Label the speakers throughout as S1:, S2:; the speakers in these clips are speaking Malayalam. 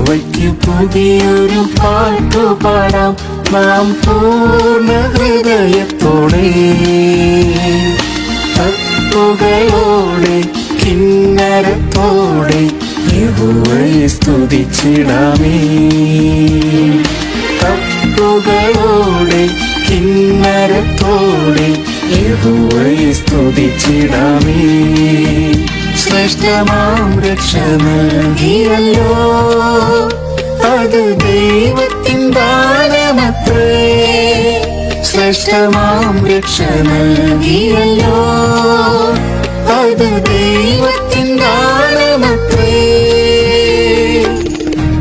S1: യഹോവയ്ക്ക് പുതിയൊരു പാട്ടു പാടാം നാം പൂർണ്ണ ഹൃദയത്തോടെ, തപ്പുകളോടെ കിന്നരത്തോടെ യഹോവയെ സ്തുതിച്ചിടാമേ. തപ്പുകളോടെ കിന്നരത്തോടെ യഹോവയെ സ്തുതിച്ചിടാമേ. ശ്രേഷ്ഠമാം രക്ഷ നൽകിയല്ലോ, അത് ദൈവത്തിൻ ദാനമത്രേ. ശ്രേഷ്ഠമാം രക്ഷ നൽകിയല്ലോ, അത് ദൈവത്തിൻ ദാനമത്രേ.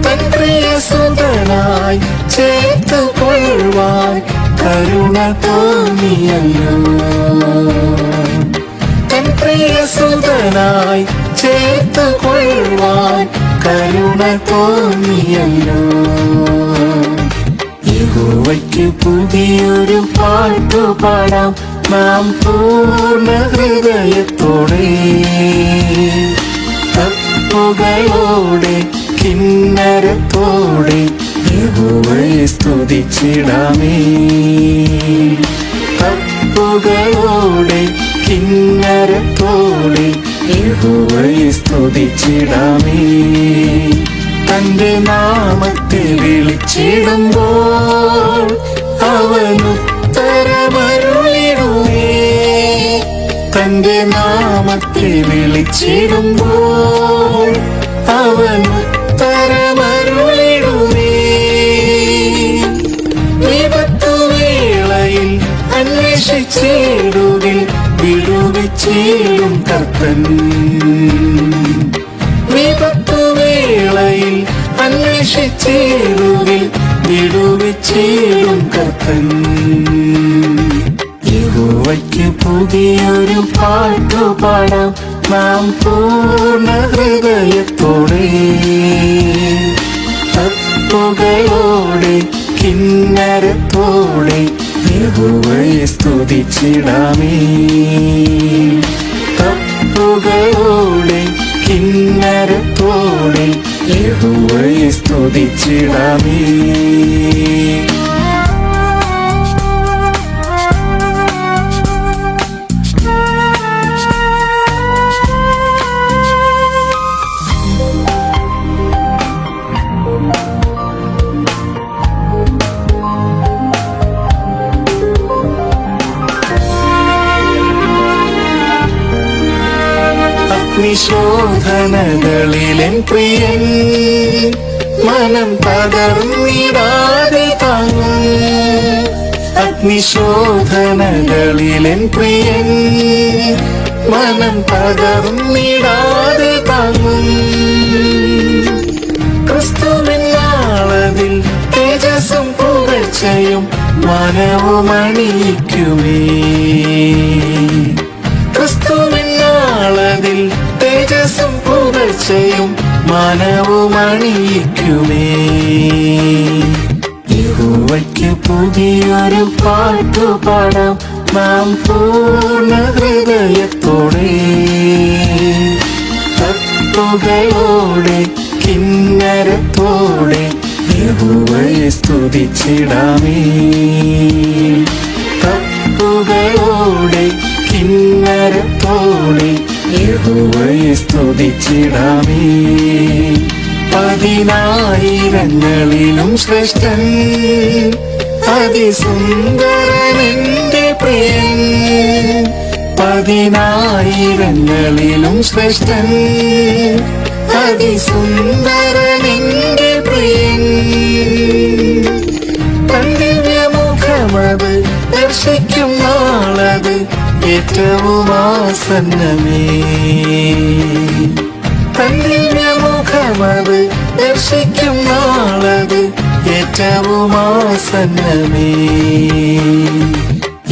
S1: തൻ പ്രിയസുതനായി ചേർത്തുകൊള്ളുവാൻ കരുണ തോന്നിയല്ലോ. തൻ പ്രിയസുതനായി ചേർത്തുകൊള്ളുവാൻ കരുണ തോന്നിയല്ലോ. യഹോവയ്ക്ക് പുതിയൊരു പാട്ടു പാടാം നാം പൂർണ്ണ ഹൃദയത്തോടെ, തപ്പുകളോടെ കിന്നരത്തോടെ യഹോവയെ സ്തുതിച്ചിടാമേ. തപ്പുകളോടെ കിന്നരത്തോടെ യഹോവയെ സ്തുതിച്ചിടാമേ. തന്റെ നാമത്തെ വിളിച്ചിടുമ്പോൾ അവനുത്തരമരുളിടുമേ. തന്റെ നാമത്തെ വിളിച്ചിടുമ്പോൾ അവനുത്തരമരുളിടുമേ. വിപത്തുവേളയിൽ അന്വേഷിച്ചിടുകിൽ വിടുവിച്ചിടും കർത്തൻ. വിപത്തുവേളയിൽ അന്വേഷിച്ചിടുകിൽ വിടുവിച്ചിടും കർത്തൻ. യഹോവയ്ക്ക് പുതിയൊരു പാട്ടു പാടാം നാം പൂർണ്ണ ഹൃദയത്തോടെ, തപ്പുകളോടെ കിന്നരത്തോടെ യഹോവയെ സ്തുതിച്ചിടാമേ. തപ്പുകളോടെ കിന്നരത്തോടെ യഹോവയെ സ്തുതിച്ചിടാമേ. അഗ്നിശോധനകളിലെൻ പ്രിയൻ മനം തകർന്നിടാതെ താങ്ങും. അഗ്നിശോധനകളിലെൻ പ്രിയൻ മനം തകർന്നിടാതെ താങ്ങും. ക്രിസ്തുവിൻ നാളതിൽ തേജസ്സും പുകഴ്ചയും മനവും അണിയിക്കുമേ. ക്രിസ്തുവിൻ നാളതിൽ തേജസ്സും പുകഴ്ചയും മനവും അണിയിക്കുമേ. യഹോവയ്ക്ക് പുതിയൊരു പാട്ടു പാടാം നാം പൂർണ്ണ ഹൃദയത്തോടെ, തപ്പുകളോടെ കിന്നരത്തോടെ യഹോവയെ സ്തുതിച്ചിടാമേ. തപ്പുകളോടെ കിന്നരത്തോടെ യഹോവയെ സ്തുതിച്ചിടാമേ. പതിനായിരങ്ങളിലും ശ്രേഷ്ഠൻ അതിസുന്ദരനെന്റെ പ്രിയൻ. പതിനായിരങ്ങളിലും ശ്രേഷ്ഠൻ അതിസുന്ദരനെന്റെ പ്രിയൻ. ദിവ്യമുഖമത് ദർശിക്കും നാളത് ഏറ്റവും ആസന്നമേ. ദിവ്യമുഖമത് ദർശിക്കും നാളത് ഏറ്റവും ആസന്നമേ.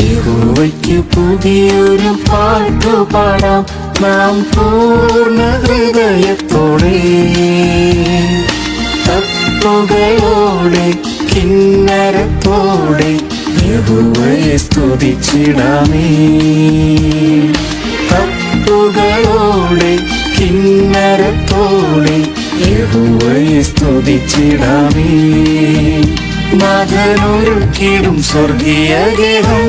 S1: യഹോവയ്ക്ക് പുതിയൊരു പാട്ടു പാടാം നാം പൂർണ്ണ ഹൃദയത്തോടെ, തപ്പുകളോടെ കിന്നരത്തോടെ യഹോവയെ സ്തുതിച്ചിടാമേ. തപ്പുകളോടെ കിന്നരത്തോടെ യഹോവയെ സ്തുതിച്ചിടാമേ. നാഥനൊരുക്കിടും സ്വർഗീയ ഗേഹം,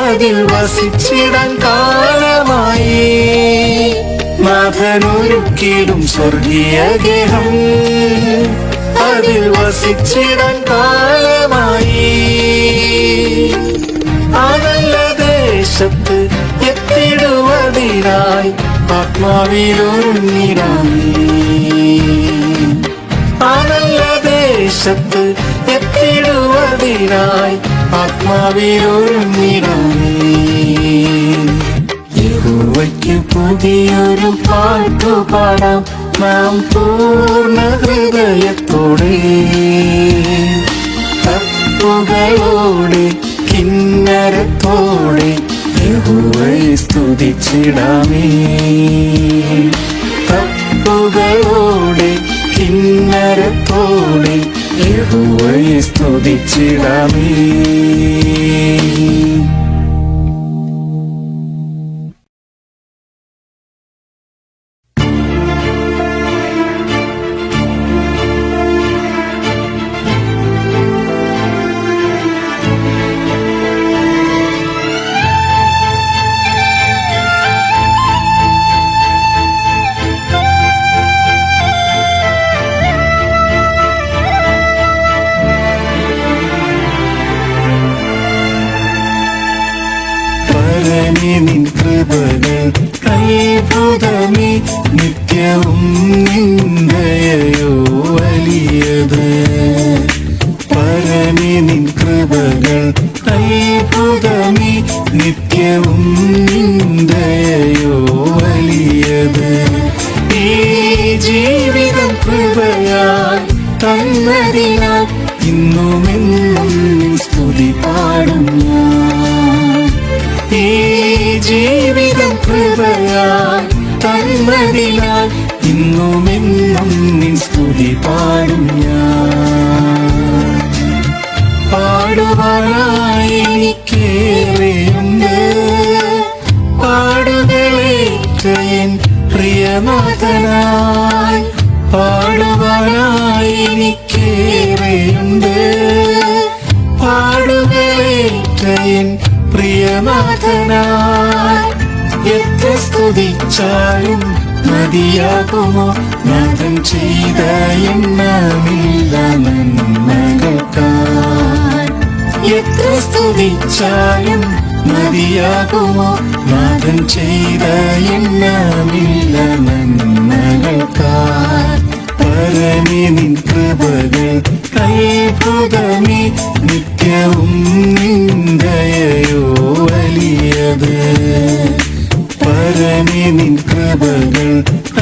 S1: അതിൽ വസിച്ചിടാൻ കാലമായി. നാഥനൊരുക്കിടും സ്വർഗീയ ഗേഹം, അതിൽ വസിച്ചിടാൻ കാലമായി. ആ നല്ല ദേശത്ത് എത്തിടുവതിനായി ആത്മാവിലൊരുങ്ങിടാമേ. ആ നല്ല ദേശത്ത് എത്തിടുവതിനായി ആത്മാവിലൊരുങ്ങിടാമേ. യഹോവയ്ക്ക് പുതിയൊരു പാട്ടുപാടാം നാം പൂർണ്ണ ഹൃദയത്തോടെ. തപ്പുകളോടെ കിന്നരത്തോടെ യഹോവയെ സ്തുതിച്ചിടാമേ. തപ്പുകളോടെ കിന്നരത്തോടെ യഹോവയെ സ്തുതിച്ചിടാമേ. നിൻ കൃപകൾ അത്ഭുതമേ, നിത്യവും നിന്ദയോ വലിയത്. പരമേ നിൻ കൃപകൾ അത്ഭുതമേ, നിത്യവും നിന്ദയോ വലിയത്. ഈ ജീവിതം കൃപയാൽ തന്നതിനാൽ ഇന്നുമെന്നും സ്തുതി പാടും ഞാൻ. ഈ ജീവിതം കൃപയാൽ തന്നതിനാൽ ഇന്നുമെന്നും നിൻ സ്തുതി പാടും ഞാൻ. പാടുവാനായി എനിക്കേറെയുണ്ട്, പാടുകളേറ്റ എൻ പ്രിയനാഥനായി. പാടുവാനായി എനിക്കേറെയുണ്ട്, പാടുകളേറ്റ എൻ പ്രിയനാഥനായി. എത്ര സ്തുതിച്ചാലും മതിയാകുമോ നാഥൻ ചെയ്ത എണ്ണമില്ല നന്മകൾക്കായി. എത്ര സ്തുതിച്ചാലും മതിയാകുമോ നാഥൻ ചെയ്ത എണ്ണമില്ല നന്മകൾക്കായി. പരമേ നിൻ കൃപകൾ അത്ഭുതമേ, നിത്യവും നിന്ദയോ വലിയത്. പരമേ നിൻ കൃപകൾ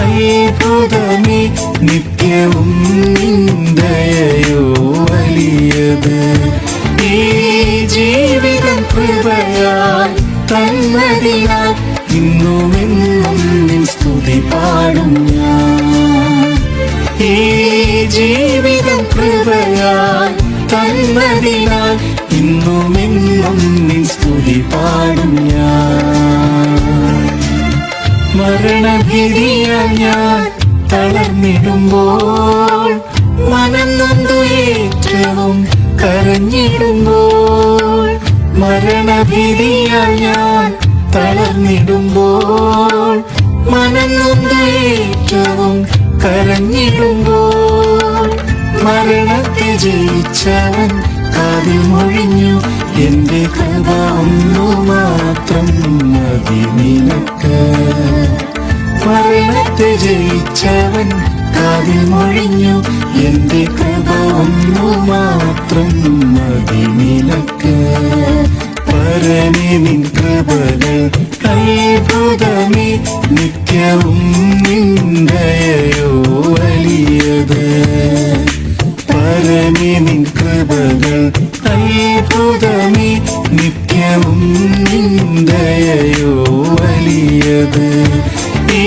S1: അത്ഭുതമേ, നിത്യവും നിന്ദയോ വലിയത്. ഈ ജീവിതം കൃപയാൽ തന്നതിനാൽ ഇന്നുമെന്നും നിൻ സ്തുതി പാടും ഞാൻ. ഈ ജീവിതം കൃപയാൽ തന്നതിനാൽ ഇന്നുമെന്നും നിൻ സ്തുതി പാടും ഞാൻ. മരണഭീതിയാൽ ഞാൻ തളർന്നിടുമ്പോൾ, മനം നൊന്തു ഏറ്റവും കരഞ്ഞിടുമ്പോൾ. മരണഭീതിയാൽ ഞാൻ തളർന്നിടുമ്പോൾ, മനം നൊന്തു ഏറ്റവും കരഞ്ഞിടുമ്പോൾ. മരണത്തെ ജയിച്ചവൻ കാതിൽ മൊഴിഞ്ഞു, എന്റെ കൃപ ഒന്നു മാത്രം മതി നിനക്ക്. മരണത്തെ ജയിച്ചവൻ കാതിൽ മൊഴിഞ്ഞു, എന്റെ കൃപ ഒന്നു മാത്രം മതി നിനക്ക്. പരമേ നിൻ കൃപകൾ അത്ഭുതമേ, നിത്യവും നിന്ദയോ വലിയത്. പരമേ നിൻ കൃപകൾ അത്ഭുതമേ, നിത്യവും നിന്ദയോ വലിയത്. ഈ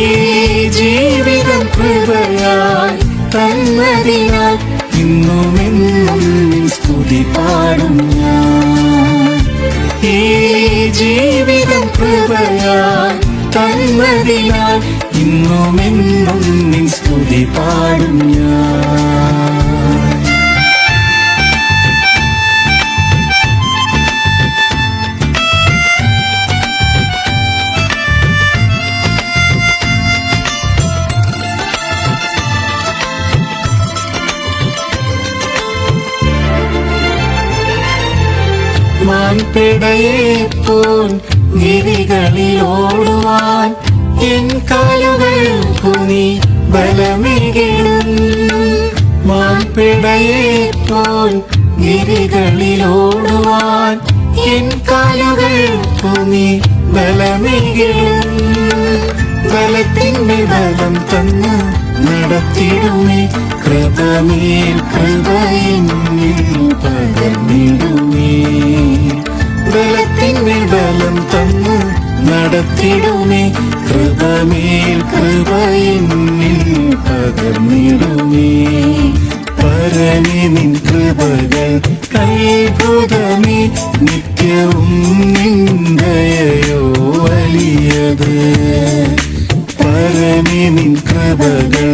S1: ജീവിതം കൃപയാൽ തന്നതിനാൽ ഇന്നുമെന്നും നിൻ സ്തുതി പാടും ഞാൻ. ഈ ജീവിതം കൃപയാൽ തന്നതിനാൽ ഇന്നു ഇന്നുമെന്നും നിൻ സ്തുതി പാടും ഞാൻ. മാൻപിടയെപ്പോൽ ഗിരികളിലോടുവാൻ എൻ കാലുകൾക്കു നീ ബലമേകിടും. മാൻപിടയെപ്പോൽ ഗിരികളിലോടുവാൻ എൻ കാലുകൾക്കു നീ ബലമേകിടും. ബലത്തിന്മേൽ ബലം തന്ന് നടത്തിടുമേ, കൃപമേൽ കൃപയെന്നിൽ പകർന്നിടുമേ. ബലത്തിന്മേൽ ബലം തന്ന് നടത്തിടുമേ, കൃപമേൽ കൃപയെന്നിൽ പകർന്നിടുമേ. പരമേ നിൻ കൃപകൾ അത്ഭുതമേ, നിത്യവും നിൻ ദയയോ വലിയത്. പരമേ നിൻ കൃപകൾ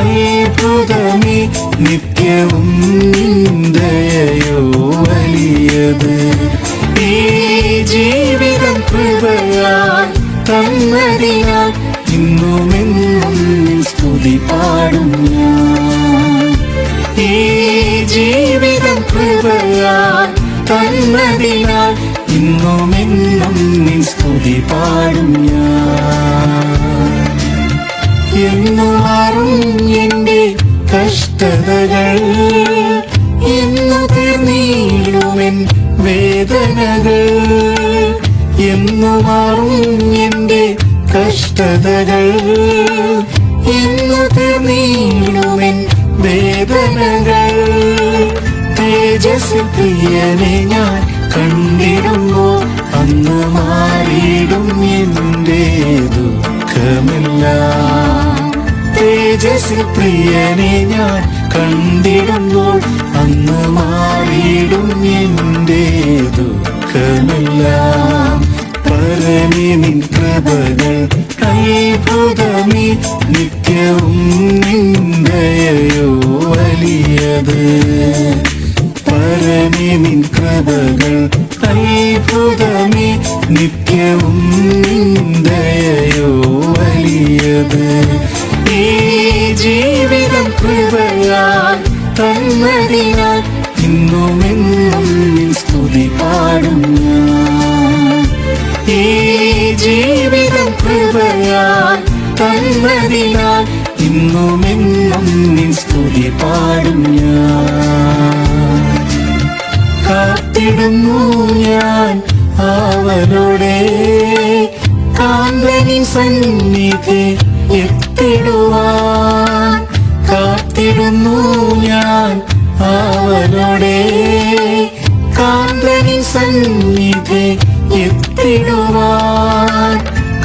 S1: അത്ഭുതമേ, നിത്യവും നിൻ ദയയോ വലിയത്. ഈ ജീവിതം കൃപയാൽ തന്നതിനാൽ ഇന്നുമെന്നും നിൻ സ്തുതി പാടും ഞാൻ. ഈ ജീവിതം കൃപയാൽ തന്നതിനാൽ ഇന്നുമെന്നും നിൻ സ്തുതി പാടും ഞാൻ. എന്നു മാറും എന്റെ കഷ്ടതകൾ, എന്നു തീർന്നിടുമെൻ വേദനകൾ. എന്നു മാറും എന്റെ കഷ്ടതകൾ, എന്നു തീർന്നിടുമെൻ വേദനകൾ. തേജസ് പ്രിയനെ ഞാൻ കണ്ടിടുമ്പോൾ അന്ന് മാറിയിടും എന്റെ ദുഃഖമെല്ലാം. തേജസ് പ്രിയനെ ഞാൻ കണ്ടിടുമ്പോൾ അന്ന് മാറിയിടും എന്റെ ദുഃഖമെല്ലാം. പരമേ നിൻ കൃപകൾ അത്ഭുതമേ, നിത്യവും നിൻ ദയയോ വലിയത്. പരമേ നിൻ കൃപകൾ അത്ഭുതമേ, നിത്യവും നിൻ ദയയോ വലിയത്. ഈ ജീവിതം കൃപയാൽ തന്നതിനാൽ ഇന്നുമെന്നും നിൻ സ്തുതി പാടും ഞാൻ. ഈ ജീവിതം കൃപയാൽ തന്നതിനാൽ ഇന്നുമെന്നും നിൻ സ്തുതി പാടും ഞാൻ. കാത്തിടുന്നു ഞാൻ അവനോടെ, കാന്തനിൻ സന്നിധി എത്തിടുവാൻ. കാത്തിടുന്നു ഞാൻ അവനോടെ, കാന്തനിൻ സന്നിധി എത്തിടുവാൻ.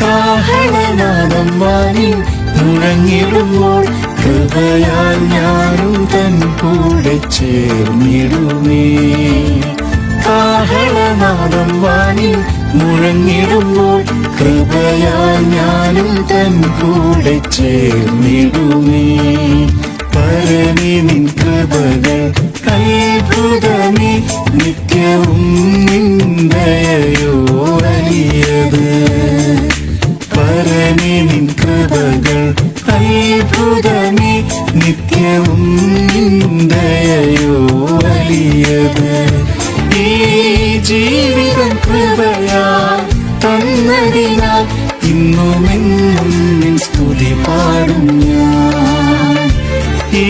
S1: കാഹളനാദം വാനിൽ മുഴങ്ങിടുമ്പോൾ കൃപയാൽ ഞാനും തൻ കൂടെ ചേർന്നിടുമേ. കാഹളനാദം വാനിൽ മുഴങ്ങിടുമ്പോൾ കൃപയാൽ ഞാനും തൻ കൂടെ ചേർന്നിടുമേ. പരമേ നിൻ കൃപകൾ അത്ഭുതമേ, നിത്യവും നിൻ ദയയോ വലിയത്. പരമേ നിൻ കൃപകൾ അത്ഭുതമേ, നിത്യവും നിൻ ദയയോ വലിയത്. ഈ ജീവിതം കൃപയാൽ തന്നതിനാൽ ഇന്നുമെന്നും നിൻ സ്തുതി പാടും ഞാൻ. ഈ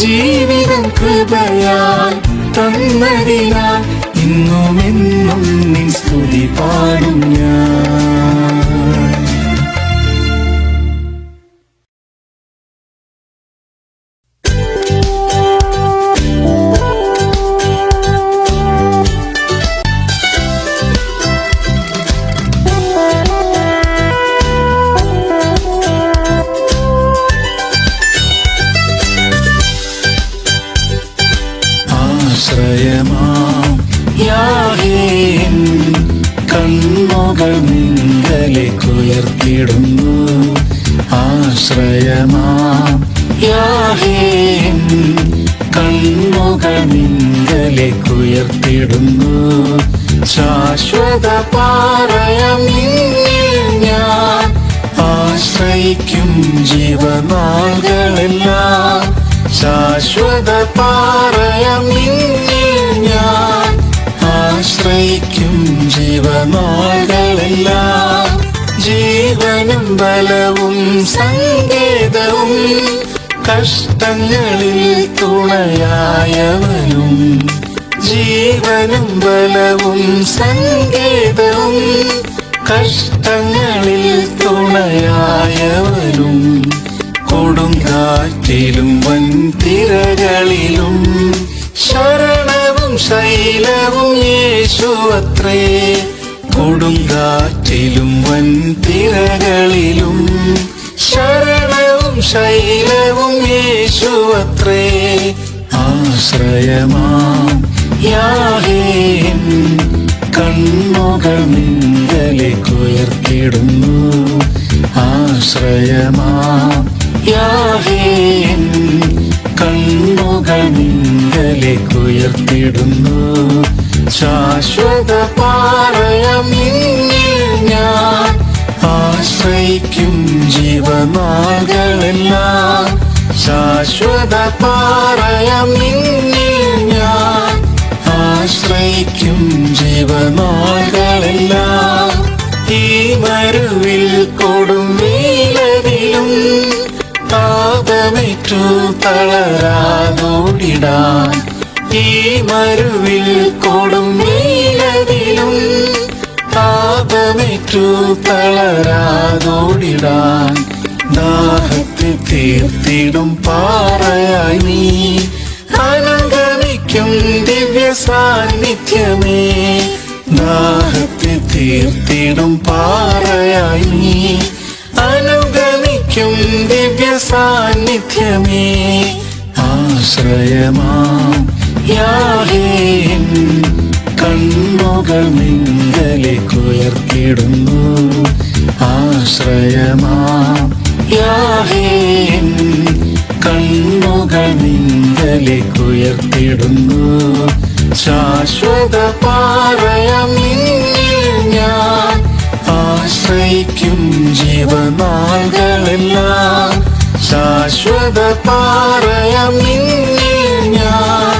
S1: ജീവിതം കൃപയാൽ തന്നതിനാൽ ഇന്നുമെന്നും നിൻ സ്തുതി പാടും ഞാൻ. ആശ്രയമാം യാഹേ, കണ്ണുകൾ നിങ്കലേക്കുയർത്തിടുന്നു. ആശ്രയമാം യാഹേ കണ്ണുകൾ നിങ്കലേക്കുയർത്തിടുന്നു. ശാശ്വത പാറയാം നിന്നിൽ ഞാൻ ആശ്രയിക്കും ജീവനാളുകളെല്ലാം. ശാശ്വത പാറയാം നിന്നിൽ ഞാൻ ആശ്രയിക്കും ജീവനാളുകളെല്ലാം. ജീവനും ബലവും സങ്കേതവും കഷ്ടങ്ങളിൽ തുണയായവനും. ജീവനും ബലവും സങ്കേതവും കഷ്ടങ്ങളിൽ തുണയായവനും. കൊടുങ്കാറ്റിലും വൻതിരകളിലും ശരണവും ശൈലവും യേശുവത്രേ. കൊടുങ്കാറ്റിലും വൻതിരകളിലും ശരണവും ശൈലവും യേശുവത്രേ. ആശ്രയമാം യാഹേ കണ്ണുകൾ നിങ്കലേക്കുയർത്തിടുന്നു. ആശ്രയമാം യാഹേ കണ്ണുകൾ നിങ്കലേക്കുയർത്തിടുന്നു. ശാശ്വത പാറയാം നിന്നിൽ ഞാൻ ആശ്രയിക്കും ജീവനാളുകളെല്ലാം. ശാശ്വത പാറയാം നിന്നിൽ ഞാൻ ആശ്രയിക്കും ജീവനാളുകളെല്ലാം. ഈ മരുവിൽ കൊടുമേലതിലും താപമേറ്റു തളരാതോടിടാൻ. ഈ മരുവിൽ കൊടുമേലതിലും താപമേറ്റു തളരാതോടിടാൻ. ദാഹത്തെ തീർത്തിടും പാറയായി നീ അനുഗമിക്കും ദിവ്യ സാന്നിധ്യമേ. ദാഹത്തെ തീർത്തിടും പാറയായി നീ അനുഗമിക്കും ദിവ്യ സാന്നിധ്യമേ. ആശ്രയമാം യാഹേ കണ്ണുകൾ നിങ്കലേക്കുയർത്തിടുന്നു. ആശ്രയമാം യാഹേ കണ്ണുകൾ നിങ്കലേക്കുയർത്തിടുന്നു. ശാശ്വത പാറയാം നിന്നിൽ ഞാൻ ആശ്രയിക്കും ജീവനാളുകളെല്ലാം. ശാശ്വത പാറയാം നിന്നിൽ ഞാൻ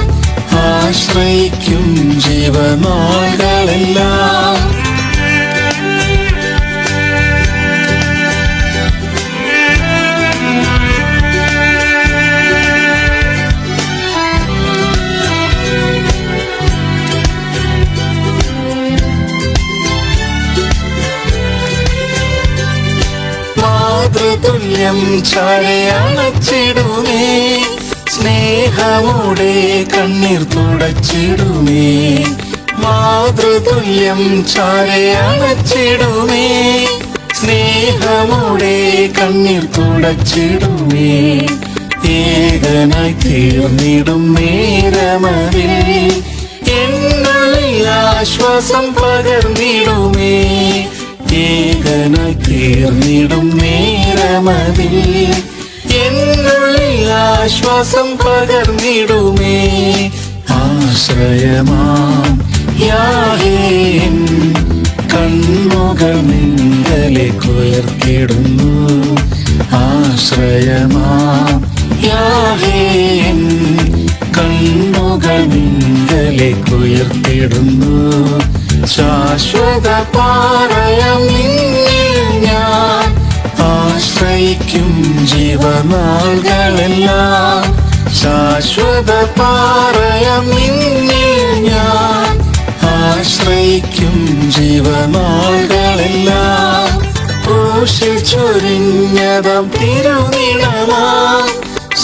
S1: ആശ്രയിക്കും ജീവനാളുകളെല്ലാം. മാതൃതുല്യം ചാരയണച്ചിടുമേ. സ്നേഹമോടെ കണ്ണീർ തുടച്ചിടുമേ. മാതൃതുല്യം ചാരയണച്ചിടുമേ. സ്നേഹമോടെ കണ്ണീർ തുടച്ചിടുമേ. ഏകനായി തീർന്നിടും നേരമതിൽ എന്നുള്ളിൽ ആശ്വാസം പകർന്നിടുമേ. ഏകനായി തീർന്നിടും നേരമതിൽ എന്നുള്ളിൽ ആശ്വാസം പകർന്നിടുമേ. ആശ്രയമാം യാഹേ കണ്ണുകൾ നിങ്കലേക്കുയർത്തിടുന്നു. ആശ്രയമാം യാഹേ കണ്ണുകൾ നിങ്കലേക്കുയർത്തിടുന്നു. ശാശ്വത പാറയാം നിന്നിൽ ഞാൻ ആശ്രയിക്കും ജീവനാളുകളെല്ലാം. ശാശ്വത പാറയാം നിന്നിൽ ഞാൻ ആശ്രയിക്കും ജീവനാളുകളെല്ലാം. ക്രൂശിൽ ചൊരിഞ്ഞതാം തിരുനിണമാം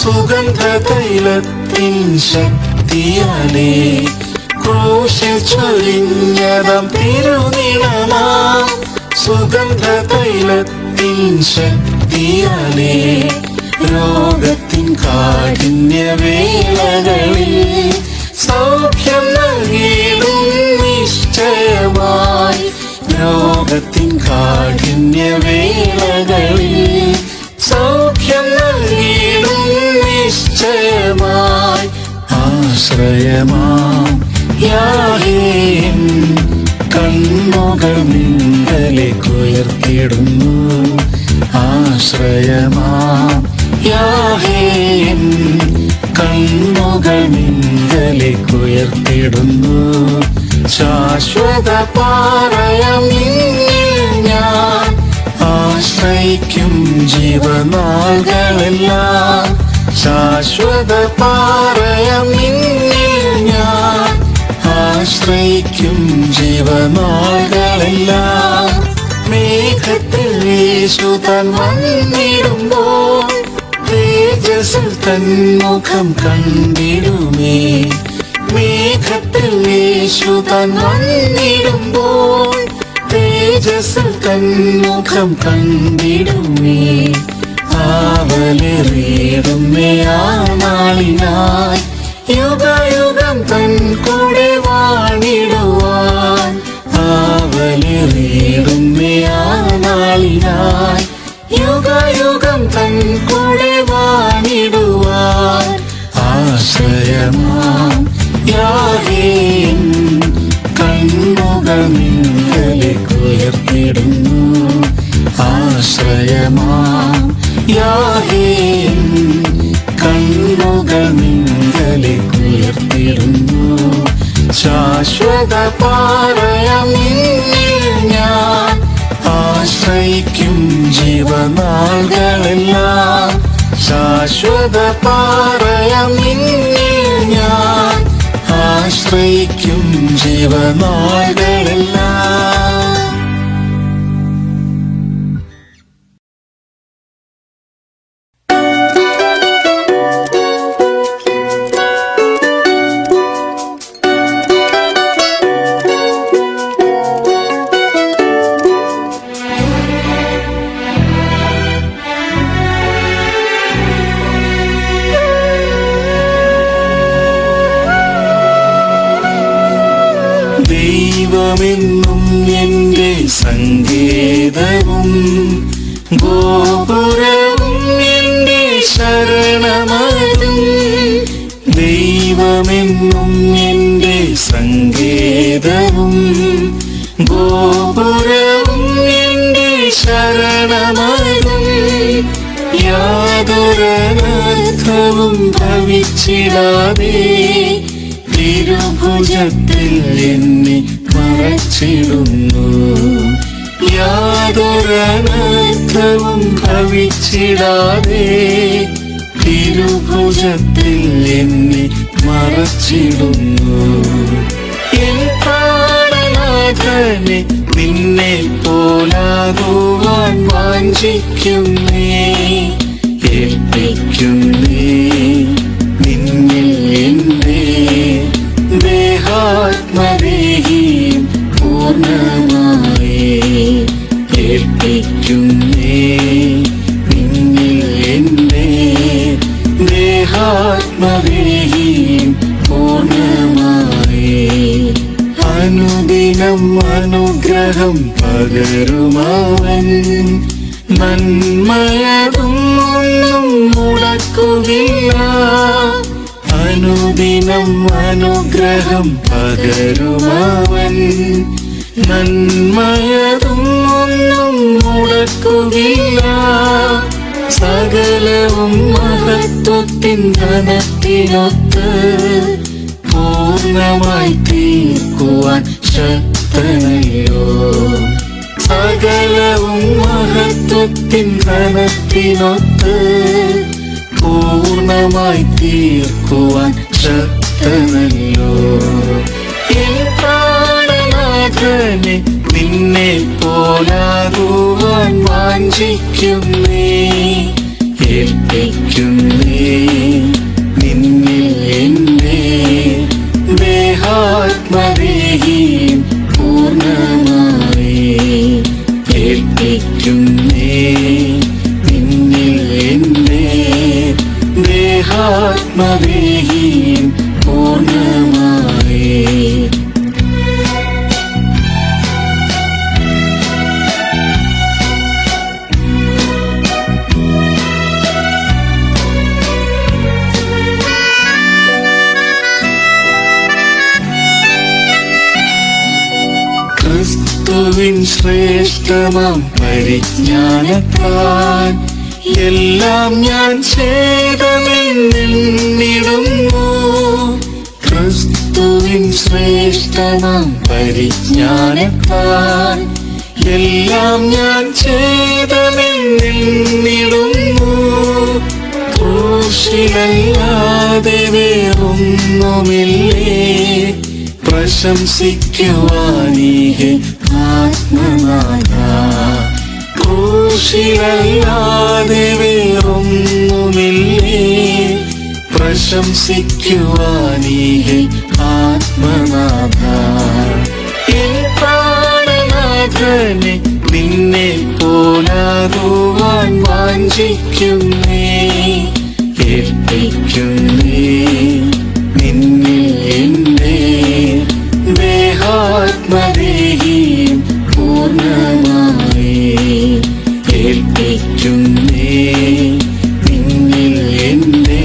S1: സുഗന്ധ തൈലത്തിൻ ശക്തിയാലേ. ക്രൂശിൽ ചൊരിഞ്ഞതാം തിരുനിണമാം സുഗന്ധ തൈലത്തിൻ ശക്തിയാലേ. രോഗത്തിൻ കാഠിന്യവേളകളിൽ സൗഖ്യം നൽകിയിടും നിശ്ചയമായി. രോഗത്തിൻ കാഠിന്യവേളകളിൽ സൗഖ്യം ആശ്രയമാം യാഹേ എൻ കണ്ണുകൾ നിങ്കലേക്കുയർത്തിടുന്നു. ആശ്രയമാം യാഹേ എൻ കണ്ണുകൾ നിങ്കലേക്കുയർത്തിടുന്നു. ശാശ്വത പാറയാം നിന്നിൽ ഞാൻ ആശ്രയിക്കും ജീവനാളുകളെല്ലാം. ശാശ്വത പാറയാം നിന്നിൽ ഞാൻ ആശ്രയിക്കും ജീവനാളുകളെല്ലാം. മേഘത്തിൽ യേശു താൻ വന്നിടുമ്പോൾ തേജസ്സിൽ തൻ മുഖം കണ്ടിടുമേ. മേഘത്തിൽ യേശു താൻ വന്നിടുമ്പോൾ തേജസ്സിൽ തൻ മുഖം കണ്ടിടുമേ. ആവലേറിയിടുമേ ആ നാളിനായി യുഗയുഗം തൻ കൂടെ വാണിടുവാൻ. ആവലേറിയിടുമേ ആ നാളിനായി യുഗയുഗം തൻ കൂടെ വാണിടുവാൻ. ആശ്രയമാം യാഹേ എൻ കണ്ണുകൾ നിങ്കലേക്കുയർത്തിടുന്നു. ആശ്രയമാം യാഹേ എൻ കണ്ണുകൾ നിങ്കലേക്കുയർത്തിടുന്നു. ശാശ്വത പാറയാം നിന്നിൽ ഞാൻ ആശ്രയിക്കും ജീവനാളുകളെല്ലാം. ശാശ്വത പാറയാം നിന്നിൽ ഞാൻ ആശ്രയിക്കും ജീവനാളുകളെല്ലാം. ദൈവമെന്നും എൻ്റെ സങ്കേതവും ഗോപുരവും എൻ്റെ ശരണമതും. ദൈവമെന്നും എൻ്റെ സങ്കേതവും ഗോപുരവും എൻ്റെ ശരണമതും. യാതൊരനർത്ഥവും ഭവിച്ചിടാതെ തിരുഭുജത്തിൽ എന്നെ മറച്ചിടുന്നു. യാതൊരനർത്ഥവും ഭവിച്ചിടാതെ തിരുഭുജത്തിൽ എന്നെ മറച്ചിടുന്നു. എൻ പ്രാണനാഥനെ നിന്നെ പോലാകുവാൻ വാഞ്ചിക്കുന്നേ. ഏൽപ്പിക്കുന്നേ നിന്നിൽ എന്റെ ദേഹാത്മദേഹിയും പൂർണ്ണമായി. ഏൽപ്പിക്കുന്നേ നിന്നിൽ എന്റെ ദേഹാത്മദേഹിയും പൂർണ്ണമായി. അനുദിനം അനുഗ്രഹം പകരുമവൻ നന്മയതും ഒന്നും മുടക്കുകില്ല. അനുദിനം അനുഗ്രഹം പകരുമവൻ നന്മയതും ഒന്നും മുടക്കുകില്ല. സകലവും മഹത്വത്തിൻ ധനത്തിനൊത്ത് പൂർണ്ണമായി തീർക്കുവാൻ ശക്തനല്ലോ. സകലവും മഹത്വത്തിൻ ധനത്തിനൊത്ത് പൂർണ്ണമായി തീർക്കുവാൻ ശക്തനല്ലോ. എൻ പ്രാണനാഥനെ നിന്നെ പോലാകുവാൻ വാഞ്ചിക്കുന്നേ. ഏൽപ്പിക്കുന്നേ നിന്നിൽ എന്റെ ദേഹാത്മദേഹിയും പൂർണ്ണമായി. ഏൽപ്പിക്കുന്നേ നിന്നിൽ എന്റെ ദേഹാത്മദേഹിയും പൂർണ്ണമായി. ക്രിസ്തുവിൻ ശ്രേഷ്ഠമാം പരിജ്ഞാനത്താൽ എല്ലാം ഞാൻ ഛേദമെന്നിടുന്നു. ക്രിസ്തുവിൻ ശ്രേഷ്ഠമാം പരിജ്ഞാനത്താൽ എല്ലാം ഞാൻ ഛേദമെന്നിടുന്നു. ക്രൂശിലല്ലാതെ വേറൊന്നുമില്ലേ പ്രശംസിക്കുവാനീഹേ ആത്മനാഥ. ക്രൂശിലല്ലാതെ വേറൊന്നുമില്ലേ പ്രശംസിക്കുവാനീഹേ ആത്മനാഥ. എൻ പ്രാണനാഥനെ നിന്നെ പോലാകുവാൻ വാഞ്ചിക്കുന്നേ, ഏൽപ്പിക്കുന്നേ നിന്നിൽ എന്റെ ദേഹാത്മദേഹിയും പൂർണ്ണമായി. ഏൽപ്പിക്കുന്നേ നിന്നിൽ എന്റെ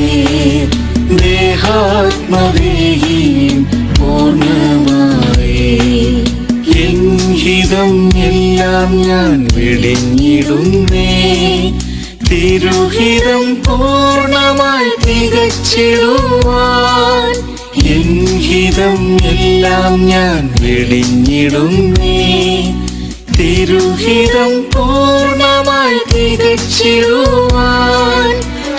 S1: ദേഹാത്മദേഹിയും പൂർണ്ണമായി. എൻ ഹിതം എല്ലാം ഞാൻ വെടിഞ്ഞിടുന്നേ, തിരുഹിതം പൂർണ്ണമായി തികച്ചിടുവാൻ. എൻ ഹിതം എല്ലാം ഞാൻ വെടിഞ്ഞിടുന്നേ, തിരുഹിതം പൂർണ്ണമായി തികച്ചിടുവാൻ.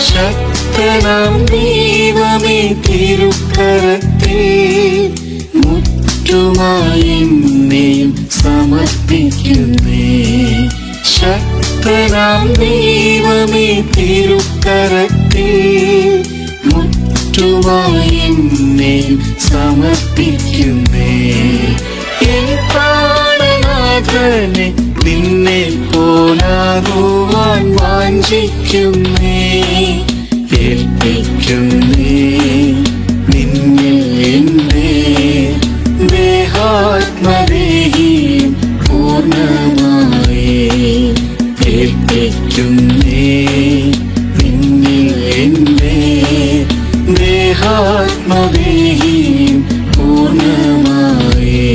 S1: ശക്തനാം ദൈവമേ തിരുക്കരത്തിൽ മുറ്റുമായി എന്നെയും സമർപ്പിക്കുന്നേ. ശക്തനാം ദൈവമേ തിരുക്കരത്തിൽ മുറ്റുമായി എന്നെയും സമർപ്പിക്കുന്നേ. എൻ പ്രാണനാഥനെ നിന്നെ പോലാകുവാൻ വാഞ്ചിക്കുന്നേ, ഏൽപ്പിക്കുന്നേ നിന്നിൽ എന്റെ ദേഹാത്മദേഹിയും പൂർണ്ണമായി. ഏൽപ്പിക്കുന്നേ നിന്നിൽ എന്റെ ദേഹാത്മദേഹിയും പൂർണ്ണമായി.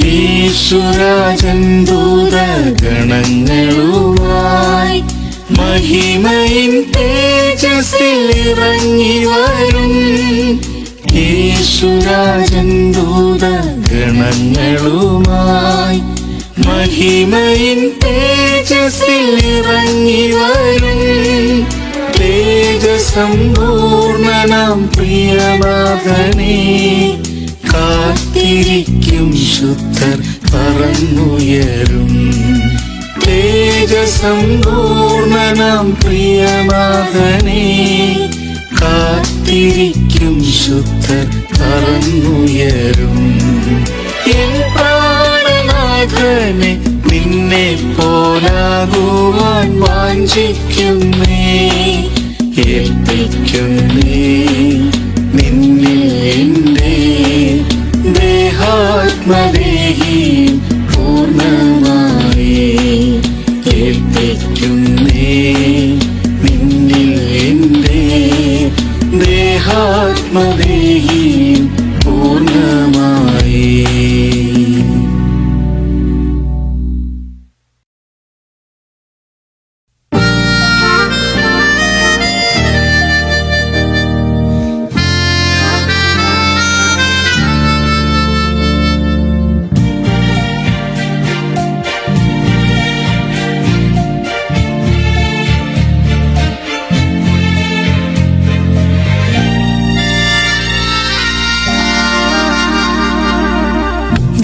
S1: യേശുരാജൻ ദൂതഗണങ്ങളുമായി മഹിമയിൻ തേജസ്സിൽ ഇറങ്ങി വരും. യേശുരാജൻ ദൂതഗണങ്ങളുമായി മഹിമയിൻ തേജസ്സിൽ ഇറങ്ങി വരും. തേജസമ്പൂർണനാം പ്രിയനാഥനെ കാത്തിരിക്കും ശുദ്ധർ പറന്നുയരും. തേജസമ്പൂർണനാം പ്രിയനാഥനെ കാത്തിരിക്കും ശുദ്ധർ പറന്നുയരും. എൻ പ്രാണനാഥനെ നിന്നെ പോലാകുവാൻ വാഞ്ചിക്കുന്നേ, ഏൽപ്പിക്കുന്നേ നിന്നിൽ എന്റെ ദേഹാത്മദേഹിയും പൂർണ്ണമായി. ഏൽപ്പിക്കുന്നേ നിന്നിൽ എന്റെ ദേഹാത്മദേഹിയും പൂർണ്ണമായി.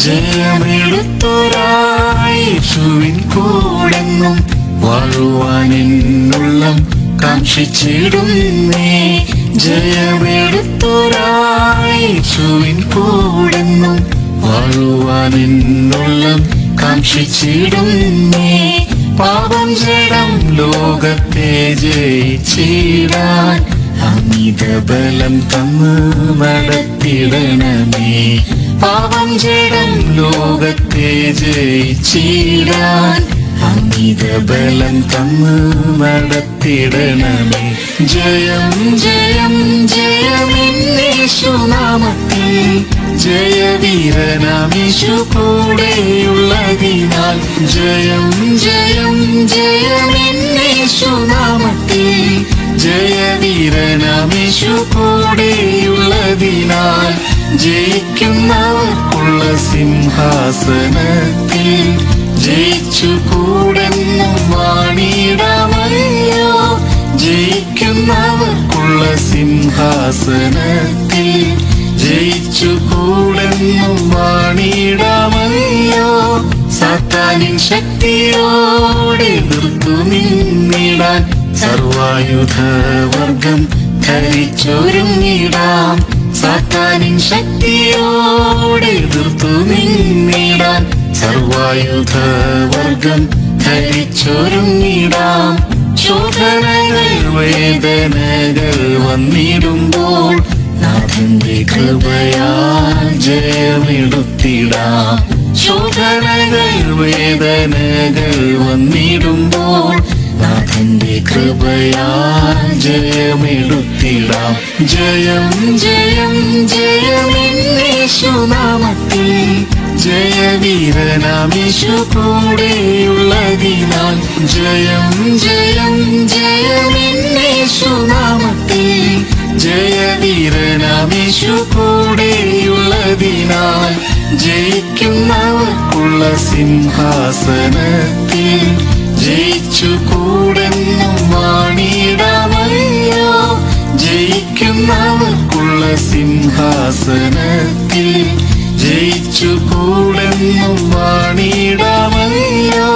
S1: ജയമെടുത്തൊരായേശുവിൻ കൂടെന്നും വാഴുവാൻ എന്നുള്ളം കാംക്ഷിച്ചിടുന്നേ. ജയമെടുത്തൊരായേശുവിൻ കൂടെന്നും വാഴുവാൻ എന്നുള്ളം കാംക്ഷിച്ചിടുന്നേ. പാപം ജഡം ലോകത്തെ ജയിച്ചിടാൻ അമിത ബലം തന്നു നടത്തിടണമേ. പാപം ജഡം ലോകത്തെ ജയിച്ചിടാൻ അമിത ബലം തന്നു നടത്തിടണമേ. ജയം ജയം ജയമെന്നേശുനാമത്തിൽ ജയവീരനാമീശു കൂടെയുള്ളതിനാൽ ജയം ജയം ജയമെന്നേശുനാമത്തിൽ ജയവീരനാമീശു കൂടെയുള്ളതിനാൽ ജയിക്കുന്നവർക്കുള്ള സിംഹാസനത്തിൽ ജയിച്ചു കൂടെന്നും വാണിടാമല്ലോ ജയിക്കുന്നവർക്കുള്ള സിംഹാസനത്തിൽ ജയിച്ചു കൂടെന്നും വാണിടാമല്ലോ സാത്താനിൻ ശക്തിയോടെ എതിർത്തു നിന്നിടാൻ സർവായുധവർഗം ധരിച്ചൊരുങ്ങിടാം സാത്താനിൻ ശക്തിയോടെ എതിർത്തു നിന്നിടാൻ സർവായുധവർഗം ധരിച്ചൊരുങ്ങിടാം ശോധനകൾ വേദനകൾ വന്നിടുമ്പോൾ നാഥന്റെ കൃപയാൽ ജയമെടുത്തിടാം ശോധനകൾ വേദനകൾ വന്നിടുമ്പോൾ നാഥന്റെ കൃപയാൽ ജയമെടുത്തിടാം ജയം ജയം ജയമെന്നേശുനാമത്തിൽ ജയവീരനാമീശു കൂടെയുള്ളതിനാൽ ജയം ജയം ജയമെന്നേശുനാമത്തിൽ ജയവീരനാമീശു കൂടെയുള്ളതിനാൽ ജയിക്കുന്നവർക്കുള്ള സിംഹാസനത്തിൽ ജയിച്ചു കൂടെന്നും വാണിടാമല്ലോ ജയിക്കുന്നവർക്കുള്ള സിംഹാസനത്തിൽ ജയിച്ചു കൂടെന്നും വാണിടാമല്ലോ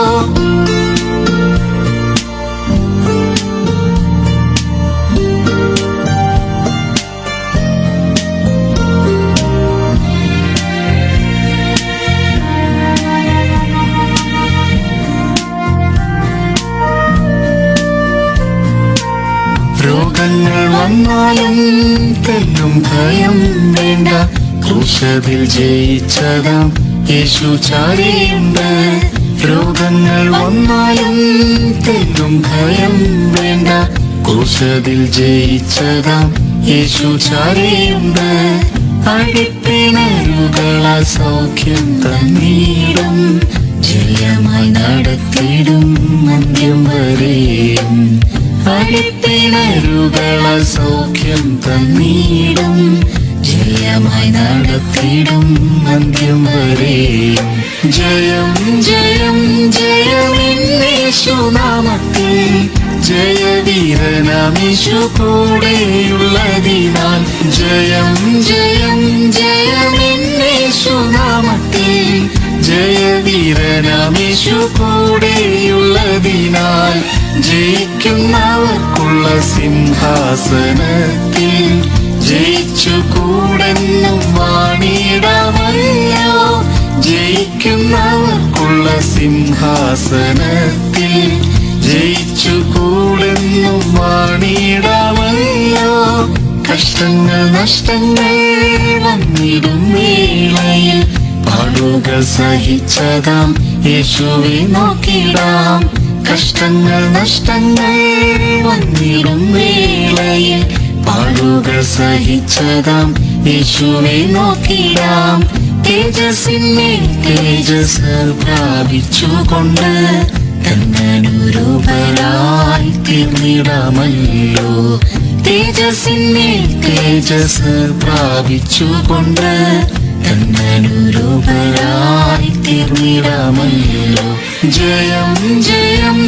S1: രോഗങ്ങൾ വന്നാലും തെല്ലും ഭയം വേണ്ട ക്രൂശതിൽ ജയിച്ചതാം യേശു ചാരിയുണ്ട് രോഗങ്ങൾ വന്നാലും തെല്ലും ഭയം വേണ്ട ക്രൂശതിൽ ജയിച്ചതാം യേശു ചാരിയുണ്ട് അടിപ്പിണരുകളാൽ സൗഖ്യം തന്നീടും ജയമായി നടത്തിടും അന്ത്യം വരെയും അടിപ്പിണരുകളാൽ സൗഖ്യം തന്നീടും ജയമായി നടത്തിടും അന്ത്യം വരെയും ജയം ജയം ജയമെന്നേശുനാമത്തിൽ ജയവീരനാമീശു കൂടെയുള്ളതിനാൽ ജയം ജയം ജയമെന്നേശുനാമത്തിൽ ജയവീരനാമീശു കൂടെയുള്ളതിനാൽ ജയിക്കുന്നവർക്കുള്ള സിംഹാസനത്തിൽ ജയിച്ചു കൂടെന്നും വാണിടാമല്ലോ ജയിക്കുന്നവർക്കുള്ള സിംഹാസനത്തിൽ ജയിച്ചു കൂടെന്നും വാണിടാമല്ലോ കഷ്ടങ്ങൾ നഷ്ടങ്ങൾ വന്നിടും വേളയിൽ പാടുകൾ സഹിച്ചതാം യേശുവെ നോക്കിടാം കഷ്ടങ്ങൾ നഷ്ടങ്ങൾ വന്നിടും വേളയിൽ പാടുകൾ സഹിച്ചതാം യേശുവെ നോക്കിടാം തേജസ്സിന്മേൽ തേജസ് പ്രാപിച്ചുകൊണ്ട് തന്നനുരൂപരായി തീർന്നിടാമല്ലോ തേജസ്സിന്മേൽ തേജസ് പ്രാപിച്ചുകൊണ്ട് തന്നനുരൂപരായി തീർന്നിടാമല്ലോ ജയം ജയം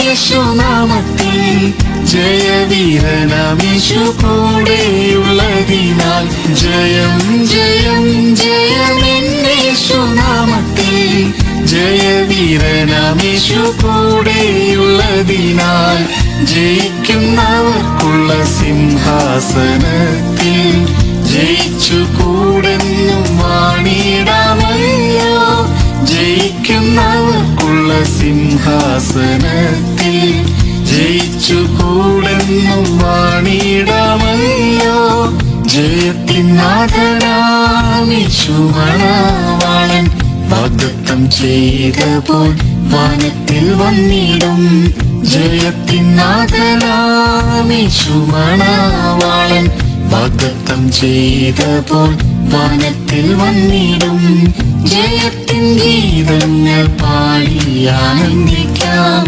S1: ജയമെന്നേശുനാമത്തിൽ ജയവീരനാമീശു കൂടെയുള്ളതിനാൽ ജയം ജയം ജയമെന്നേശുനാമത്തിൽ ജയവീരനാമീശു കൂടെയുള്ളതിനാൽ ജയിക്കുന്നവർക്കുള്ള സിംഹാസനത്തിൽ ജയിച്ചു കൂടെന്നും വാണിടാമല്ലോ ജയിക്കുന്നവർക്കുള്ള സിംഹാസനത്തിൽ ജയിച്ചു കൂടെന്നും വാണിടാമല്ലോ ജയത്തിൻ നാഥനാമീശുമണവാളൻ വാഗ്ദത്തം ചെയ്തപ്പോൾ വാനത്തിൽ വന്നിടും ജയത്തിൻ നാഥനാമീശുമണവാളൻ വാഗ്ദത്തം ചെയ്തപ്പോൾ വാനത്തിൽ വന്നിടും. ജയത്തിൻ ഗീതങ്ങൾ പാടി ആനന്ദിക്കാം.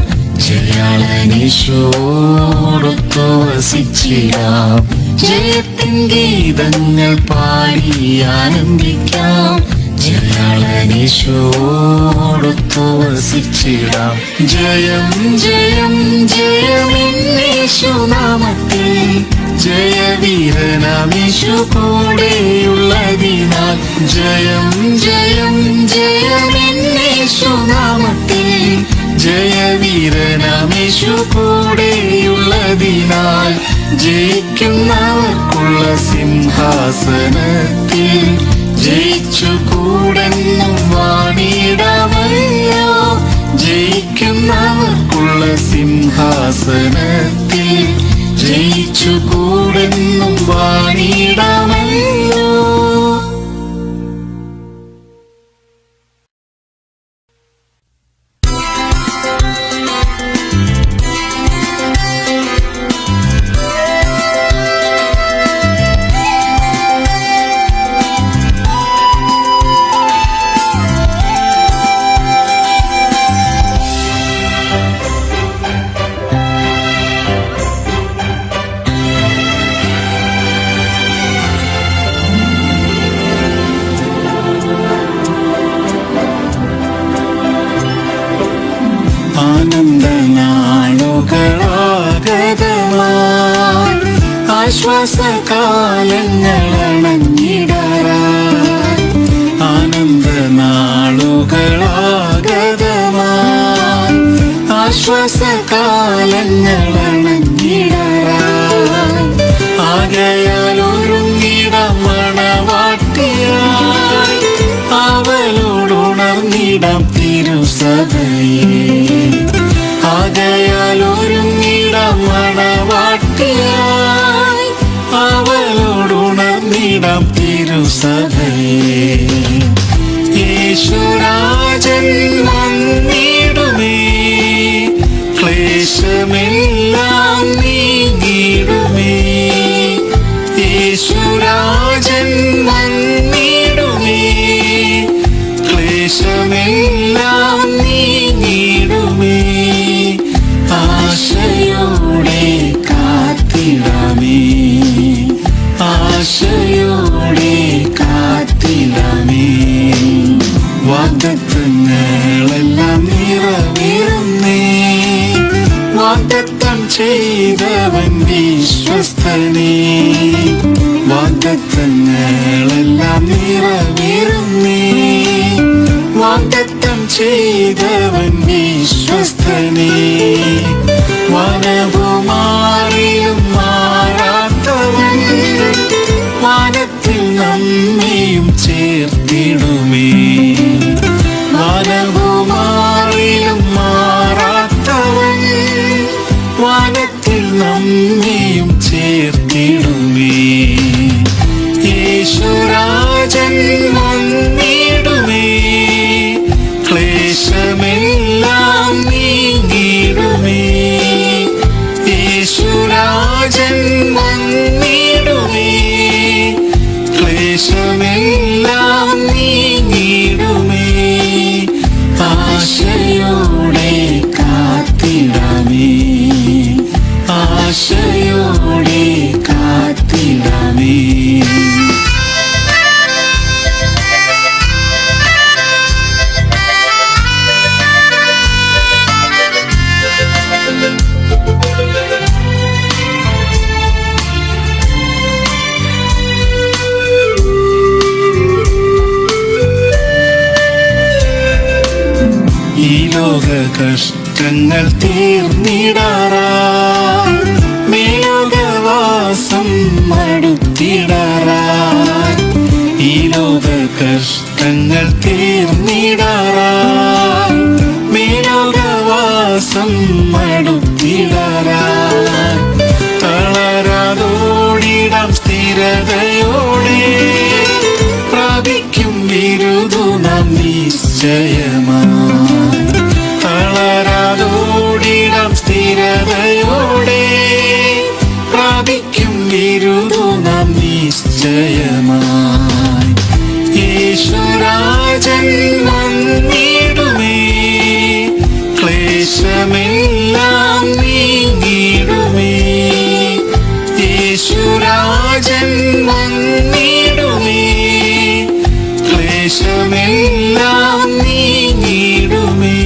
S1: ജയാളനീശോടൊത്തു വസിച്ചിടാം. ജയത്തിൻ ഗീതങ്ങൾ പാടി ആനന്ദിക്കാം. ജയാളനീശോടൊത്തു വസിച്ചിടാം. ജയം ജയം ജയമെന്നേശുനാമത്തിൽ, ജയവീരനാമീശു കൂടെയുള്ളതിനാൽ. ജയം ജയം ജയമെന്നേശുനാമത്തിൽ, ജയവീരനാമീശു കൂടെയുള്ളതിനാൽ. ജയിക്കുന്നവർക്കുള്ള സിംഹാസനത്തിൽ ജയിച്ചു കൂടെന്നും വാണിടാമല്ലോ. ജയിക്കുന്നവർക്കുള്ള സിംഹാസനത്തിൽ ജയിച്ചു കൂടെന്നും വാണിടാമല്ലോ. ആനന്ദനാളുകളാഗതമായി ആശ്വാസകാലങ്ങളണഞ്ഞിടാറായി. ആനന്ദനാളുകളാഗതമായി ആശ്വാസകാലങ്ങളണഞ്ഞിടാറായി. ആകയാൽ ഒരുങ്ങിടാം മണവാട്ടിയായി, അവളോടുണർന്നിടാം തിരുസഭയെ. ആകയാൽ ഒരുങ്ങിടാം മണവാട്ടിയായി, അവളോടുണർന്നിടാം തിരുസഭയെ. യേശുരാജൻ വന്നിടുമേ, ക്ലേശമെല്ലാം നീങ്ങിടുമേ. യേശുരാജൻ വന്നിടുമേ, ക്ലേശമെല്ലാം നീങ്ങിടുമേ. ആശയോടെ കാത്തിടാമേ, ആശയോടെ കാത്തിടാമേ. വാഗ്ദത്തങ്ങളെല്ലാം നിറവേറുന്നേ, വാഗ്ദത്തം ചെയ്തവൻ വിശ്വസ്തനേ. വാഗ്ദത്തങ്ങളെല്ലാം നിറവേറുന്നേ, വാഗ്ദത്തം ചെയ്തവൻ വിശ്വസ്തനേ. വനവുമാറിയും മാറാത്തവൻ, വാനത്തിൽ നമ്മെയും ചേർത്തിടുമേ. വനവുമാറിയും മാറാത്തവൻ, വാനത്തിൽ നമ്മെയും ചേർത്തിടുമേ. യേശുരാജൻ വന്നിടുമേ, ക്ലേശമെല്ലാം നീങ്ങിടുമേ. യേശുരാജൻ വന്നിടുമേ, ക്ലേശമെല്ലാം നീങ്ങിടുമേ. ആശയോടെ കാത്തിടാമേ, ആശയോടെ കാത്തിടാമേ. ഈ ലോക കഷ്ടങ്ങൾ തീർന്നിടാറായി, മേലോകവാസം മടുത്തിടാറായി. ഈ ലോക കഷ്ടങ്ങൾ തീർന്നിടാറായി, മേലോകവാസം മടുത്തിടാറായി. തളരാതോടിടാം സ്ഥിരതയോടെ, പ്രാപിക്കും ബിരുദു നാം നിശ്ചയമായി. തളരാതോടിടാം സ്ഥിരതയോടെ, പ്രാപിക്കും ബിരുദു നാം നിശ്ചയമായി. യേശുരാജൻ വന്നിടുമേ, ക്ലേശമെല്ലാം നീങ്ങിടുമേ.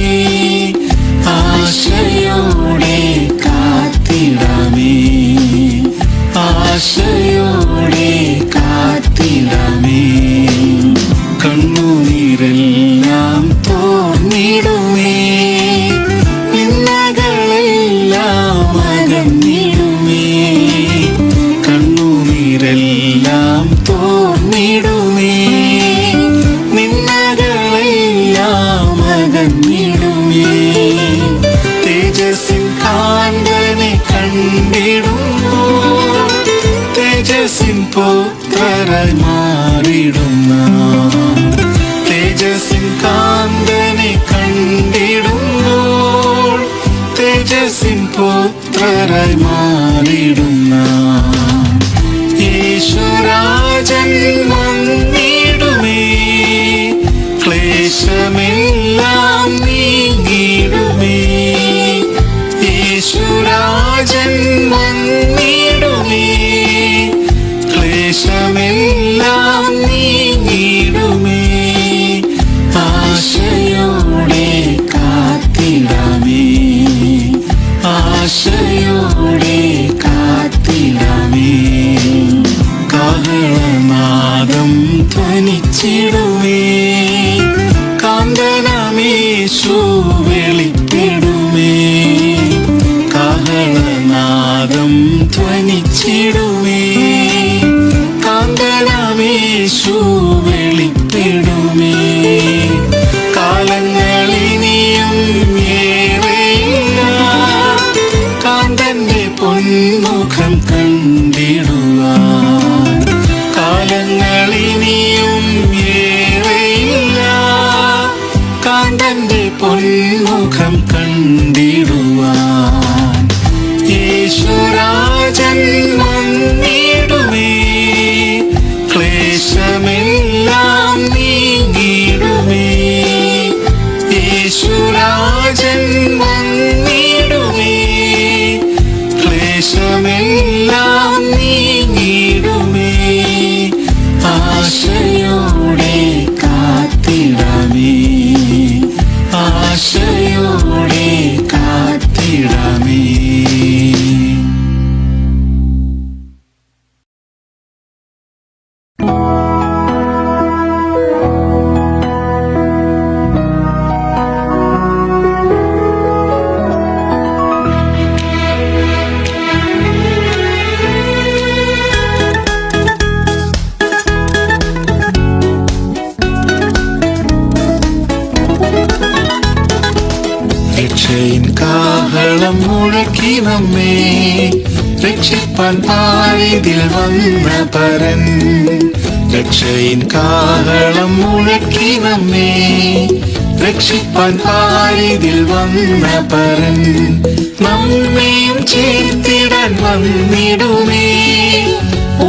S1: ആശയോടെ കാത്തിടമേ, ആശയോടെ കാത്തിടമേ. കണ്ണുനീരെല്ലാം തോർന്നിടുമേ, നിന്ദകളെല്ലാം അകന്നിടുമേ. കണ്ണുനീരെല്ലാം തോർന്നിടുമേ, നിന്ദകളെല്ലാം അകന്നിടുമേ. തേജസ്സിൻ കാന്തനെ കണ്ടിടുമ്പോൾ തേജസ്സിൻ പുത്രരായി മാറിടുന്ന, തേജസ്സിൻ കാന്തനെ കണ്ടിടുമ്പോൾ തേജസ്സിൻ പുത്രരായി മാറിടുന്ന യേശുരാജൻ വന്നിടുമേ, ക്ലേശമെല്ലാം നീങ്ങിടുമേ. യേശുരാജൻ വന്നിടുമേ, ക്ലേശമെല്ലാം നീങ്ങിടുമേ. ആശയോടെ കാത്തിടമേ, ആശയോടെ കാത്തിടമേ. കാഹളനാദം ധ്വനിച്ചിടുമേ, കാന്തനാമേശു വെളിപ്പെടുമേ. കാഹളനാദം ധ്വനിച്ചിടുമേ, കാന്തനാമേശു വെളിപ്പെടുമേ. കാലങ്ങളിനിയും ഏറെയില്ല, കാന്തന്റെ പൊന്മുഖം കണ്ടിടുവാൻ. കാലങ്ങളിനിയും ഏറെയില്ല, കാന്തന്റെ പൊന്മുഖം കണ്ടിടുവാൻ. യേശുരാജൻ വന്നിടുമേ, ക്ലേശമെല്ലാം നീങ്ങിടുമേ. യേശുരാജൻ വന്നിടുമേ, ക്ലേശമെല്ലാം നീങ്ങിടുമേ. ആശയോടെ കാത്തിടമേ, ആശയോടെ കാത്തിടമേ. രക്ഷയിൻ കാഹളം മുഴക്കി നമ്മെ രക്ഷിപ്പാൻ പാരിതിൽ വന്ന പരൻ. രക്ഷയിൻ കാഹളം മുഴക്കി നമ്മെ രക്ഷിപ്പാൻ പാരിതിൽ വന്ന പരൻ. നമ്മെയും ചേർത്തിടാൻ വന്നിടുമേ,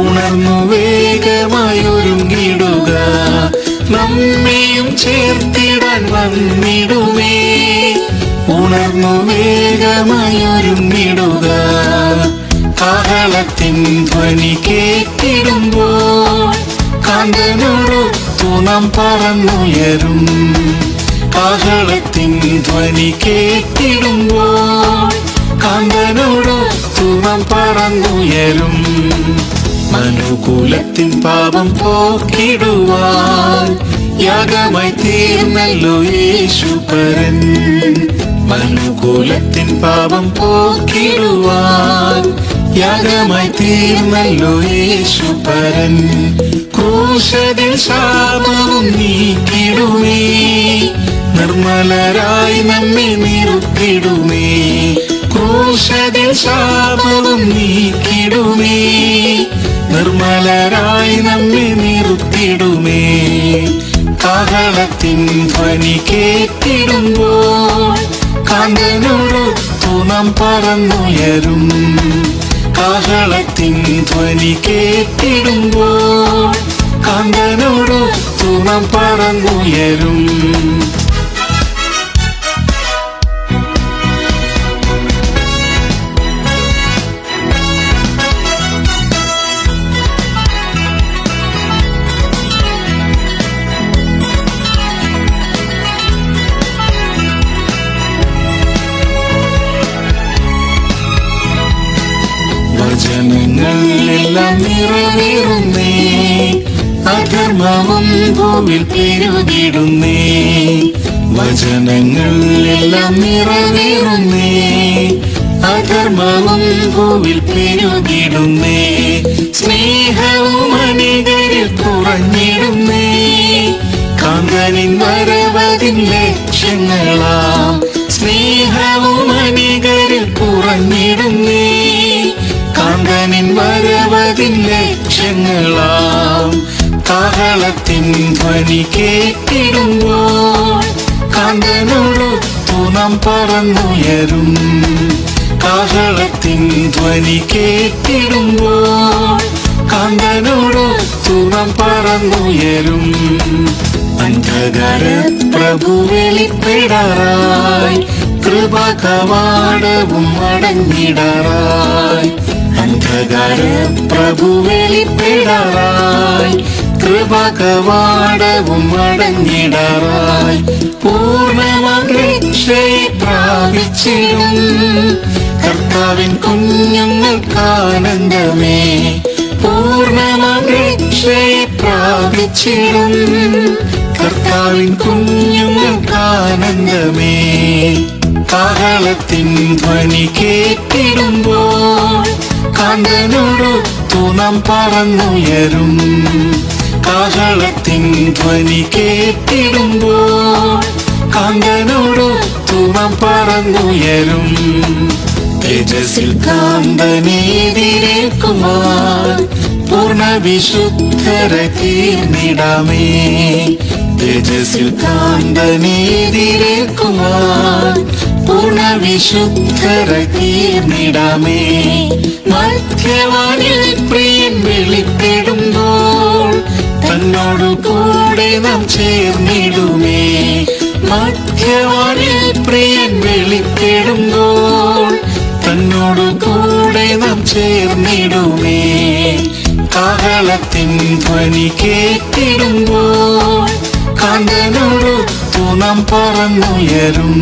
S1: ഉണർന്നു വേഗമായി ഒരുങ്ങിടുക. നമ്മെയും ചേർത്തിടാൻ വന്നിടുമേ, ഉണർന്നു വേഗമായി ഒരുങ്ങിടുക. കാഹളത്തിൻ ധ്വനി കേട്ടിടുമ്പോൾ കാന്തനോടൊത്തു നാം പറന്നുയരും. കാഹളത്തിൻ ധ്വനി കേട്ടിടുമ്പോൾ കാന്തനോടൊത്തു നാം പറന്നുയരും. മനുകുലത്തിൻ പാപം പോക്കിടുവാൻ യാഗമായി തീർന്നല്ലോ യേശുപരൻ. മനുകുലത്തിൻ പാപം പോക്കിടുവാൻ യാഗമായി തീർന്നല്ലോ യേശുപരൻ. ക്രൂശതിൽ ശാപവും നീക്കിടുമേ, നിർമ്മലരായി നമ്മെ നിർത്തിടുമേ. ക്രൂശതിൽ ശാപവും നീക്കിടുമേ, നിർമ്മലരായി നമ്മെ നിർത്തിടുമേ. കാഹളത്തിൻ ധ്വനി കേട്ടിടുമ്പോൾ കാന്തനോടൊത്തു നാം പറന്നുയരും. കാഹളത്തിൻ ധ്വനി കേട്ടിടുമ്പോൾ കാന്തനോടൊത്തു നാം പറന്നുയരും. വചനങ്ങൾ എല്ലാം നിറവേറുന്നേ, അധർമ്മവും ഭൂവിൽ പെരുകിടുന്നേ. വചനങ്ങൾ എല്ലാം നിറവേറുന്നേ, അധർമ്മവും ഭൂവിൽ പെരുകിടുന്നേ. സ്നേഹവും അനേകരിൽ കുറഞ്ഞിടുന്നേ, കാന്തനിൻ വരവതിൻ ലക്ഷ്യങ്ങളാം. സ്നേഹവും അനേകരിൽ കുറഞ്ഞിടുന്നേ, കാന്തനിൻ വരവതിൻ ലക്ഷ്യങ്ങളാം. കാഹളത്തിൻ ധ്വനി കേട്ടിടുമ്പോൾ കാന്തനോടൊത്തു നാം പറന്നുയരും. കാഹളത്തിൻ ധ്വനി കേട്ടിടുമ്പോൾ കാന്തനോടൊത്തു നാം പറന്നുയരും. അന്ധകാര പ്രഭു വെളിപ്പെടാറായി, കൃപാകവാടവും അടഞ്ഞിടാറായി. അന്ധകാര പ്രഭു വെളിപ്പെടാറായി, കൃപാകവാടവും അടഞ്ഞിടാറായി. പൂർണ്ണമാം രക്ഷയെ പ്രാപിച്ചിടും കർത്താവിൻ കുഞ്ഞുങ്ങൾക്കാനന്ദമേ. പൂർണ്ണമാം രക്ഷയെ പ്രാപിച്ചിടും കർത്താവിൻ കുഞ്ഞുങ്ങൾക്കാനന്ദമേ. കാഹളത്തിൻ ധ്വനി കേട്ടിടുമ്പോൾ കാന്തനോടൊത്തു നാം പറന്നുയരും. കാഹളത്തിൻ ധ്വനി കേട്ടിടുമ്പോൾ കാന്തനോടൊത്തു നാം പറന്നുയരും. തേജസ്സിൽ കാന്തനെ എതിരേൽക്കുവാൻ പൂർണ്ണ വിശുദ്ധരായി തീർന്നിടാമേ. തേജസ്സിൽ കാന്തനെ എതിരേൽക്കുവാൻ പൂർണ്ണ വിശുദ്ധരായി തീർന്നിടാമേ. മധ്യവാനിൽ പ്രിയൻ വെളിപ്പെടുമ്പോൾ തന്നോടു കൂടെ നാം ചേർന്നിടുമേ. മധ്യവാനിൽ പ്രിയൻ വെളിപ്പെടുമ്പോൾ തന്നോടു കൂടെ നാം ചേർന്നിടുമേ. കാഹളത്തിൻ ധ്വനി കേട്ടിടുമ്പോൾ കാന്തനോടൊത്തു നാം പറന്നുയരും.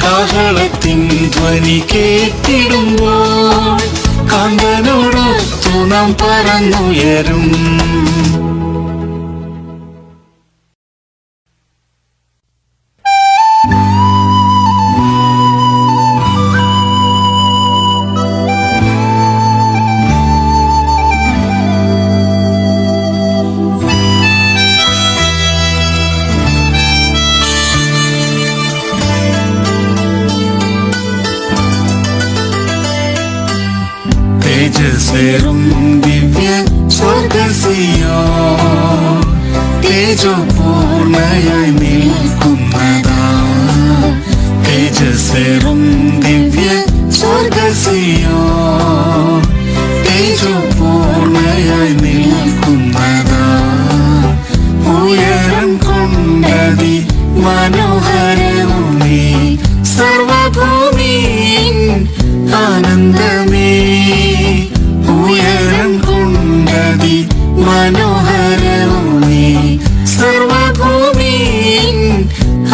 S1: കാഹളത്തിൻ ധ്വനി കേട്ടിടുമ്പോൾ കാന്തനോടൊത്തു നാം പറന്നുയരും. തേജസ്സേറും ദിവ്യ സ്വർഗ്ഗസിയോൻ, തേജോപൂർണയായി നിൽക്കുന്നതാ. തേജസ്സേറും ദിവ്യ സ്വർഗ്ഗസിയോൻ, തേജോപൂർണയായി നിൽക്കുന്നതാ. ഉയരം കൊണ്ടതി മനോഹരവും നീ സർവഭൂമിയിൻ ആനന്ദമേ. ഉയരം കൊണ്ടതി മനോഹരവും നീ സർവഭൂമിയിൻ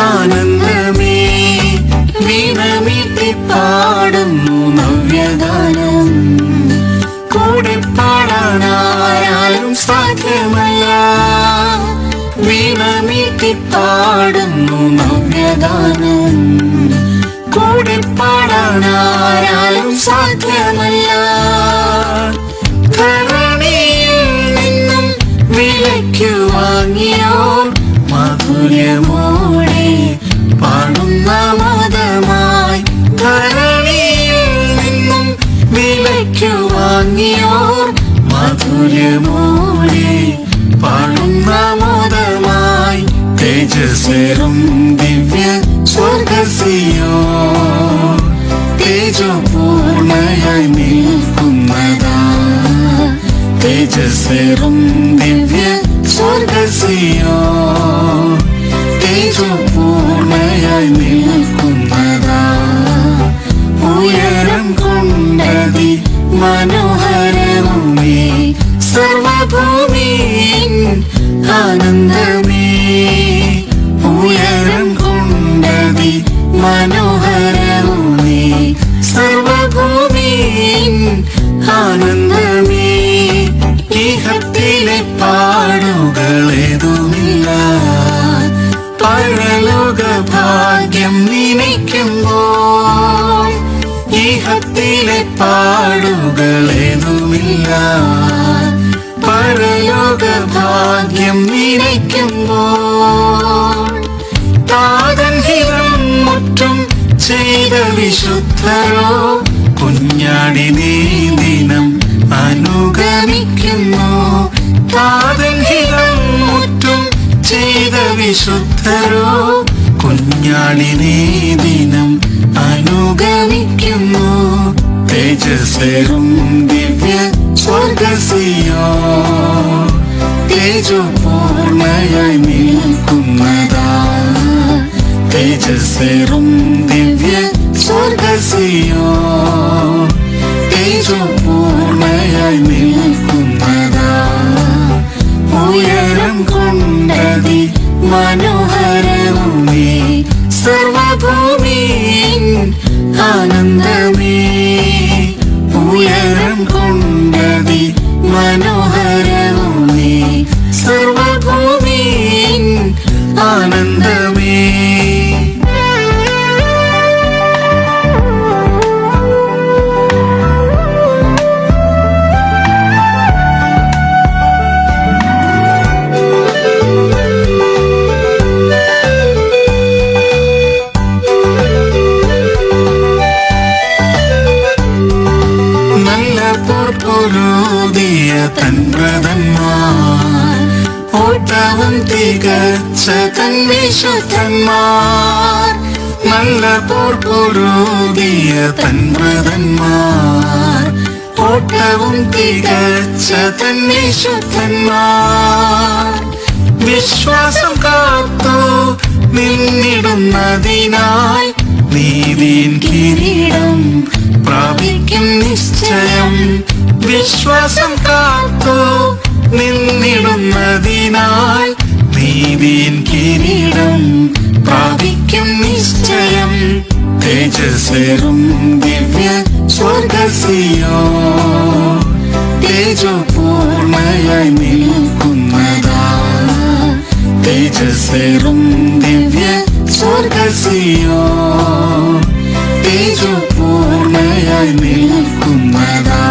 S1: ആനന്ദമേ. വീണമീട്ടി പാടുന്നു നവ്യഗാനം, കൂടെ പാടാനായാലും സാധ്യമല്ല. വീണമീട്ടി പാടുന്നു നവ്യഗാനം, കൂടെ പാടാനായാലും സാധ്യമല്ല. ധരണിയിൽ നിന്നും വിലയ്ക്കു വാങ്ങിയോർ മാധുര്യമോടെ പാടുന്ന മോദമായി. ധരണിയിൽ നിന്നും വിലയ്ക്കു വാങ്ങിയോർ മാധുര്യമോടെ പാടുന്ന മോദമായി. തേജസ്സേറും ദിവ്യ സ്വർഗ്ഗസിയോൻ, തേജോപൂർണയായി നിൽക്കുന്നതാ. തേജസ്സേറും ദിവ്യ സ്വർഗ്ഗസിയോൻ, തേജോപൂർണയായി നിൽക്കുന്നതാ. ഉയരം കൊണ്ടതി മനോഹരവും നീ സർവഭൂമിയിൻ ആനന്ദമേ. ഉയരം കൊണ്ടതി മനോഹരവും നീ സർവഭൂമിയിൻ പാടുകളേതുമില്ല. പരലോക ഭാഗ്യം നിനയ്ക്കുമ്പോൾ താതൻ ഹിതം മുറ്റും ചെയ്ത വിശുദ്ധരോ കുഞ്ഞാടിനെ ദിനം അനുഗമിക്കുന്നു. താതൻ ഹിതം മുറ്റും ചെയ്ത വിശുദ്ധരോ കുഞ്ഞാടിനെ ദിനം അനുഗമിക്കുന്നു. തേജസ്സേറും ദിവ്യ സ്വർഗസിയോ തേജോപൂർണയായി നിൽക്കുന്നതാ. തേജസ്സേറും ദിവ്യ സ്വർഗസിയോ തേജോപൂർണയായി നിൽക്കുന്നതാ. ഉയരം കൊണ്ടതി മനോഹരവുമേ സർവഭൂമിയിൻ ആനന്ദമേ. ഉയരം കൊണ്ടതി മനോഹരവുമേ സർവഭൂമിയിൻ ആനന്ദമേ. പൊരുതിയ തൻവ്രതന്മാർ ഓട്ടവും തികച്ച തൻ വിശുദ്ധന്മാർ. നല്ല പൊരുതിയ തൻവ്രതന്മാർ ഓട്ടവും തികച്ച തൻ വിശുദ്ധന്മാർ. വിശ്വാസം കാത്തു നിന്നിടുന്നതിനാൽ നീതിൻ കിരീടം പ്രാപിക്കും നിശ്ചയം. വിശ്വാസം കാത്തു നിന്നിടുന്നതിനാൽ നീതിൻ കിരീടം പ്രാപിക്കും നിശ്ചയം. തേജസ്സേറും ദിവ്യ സ്വർഗസിയോ തേജോപൂർണയായി നിൽക്കുന്നതാ. തേജസ്സേറും ദിവ്യ സ്വർഗസിയോ തേജോപൂർണയായി നിൽക്കുന്നതാ.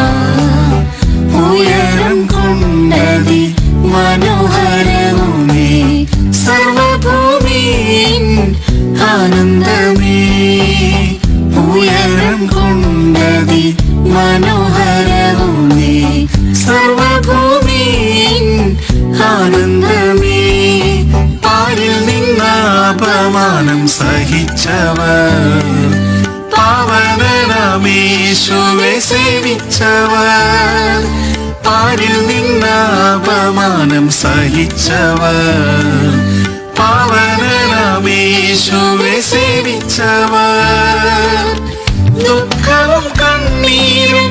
S1: ഉയരം കൊണ്ടതി മനോഹരവുമേ സർവഭൂമിയിൻ ആനന്ദമേ. ഉയരം കൊണ്ടതി മനോഹരവുമേ സർവഭൂമിയിൻ ആനന്ദമേ. പാരിൽ നിന്ന് അപമാനം സഹിച്ചവർ പാവനനാമേശുവെ സേവിച്ചവർ. പാരിൽ നിന്ന് അപമാനം സഹിച്ചവർ പാവനനാമേശുവെ സേവിച്ചവർ. ദുഃഖവും കണ്ണീരും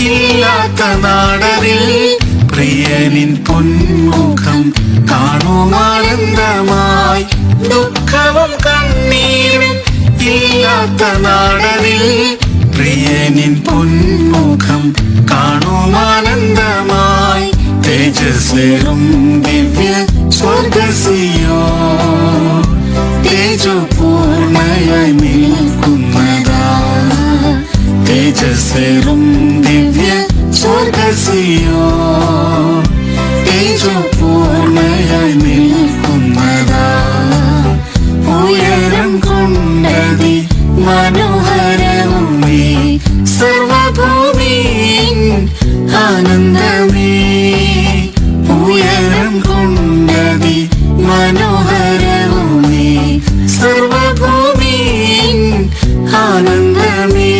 S1: ഇല്ലാത്ത നാടരിൽ പ്രിയനിൻ പൊന്മുഖം കാണുമാനന്ദമായി. ദുഃഖവും കണ്ണീരും ഇല്ലാത്ത നാടരിൽ പ്രിയനിൻ പൊന്മുഖം കാണുമാനന്ദമായി. തേജസ്സേറും ദിവ്യ സ്വർഗസിയോ തേജോപൂർണയായി നിൽക്കുന്നതാ. തേജസ്സേറും ദിവ്യ സ്വർഗസിയോ തേജോപൂർണയായി നിൽക്കുന്നതാ. ഉയരം കൊണ്ടതി മനോഹരവുമേ സർവഭൂമിയിൻ ആനന്ദമേ. ഉയരം കൊണ്ടതി മനോഹരവുമേ സർവഭൂമിയിൻ ആനന്ദമേ.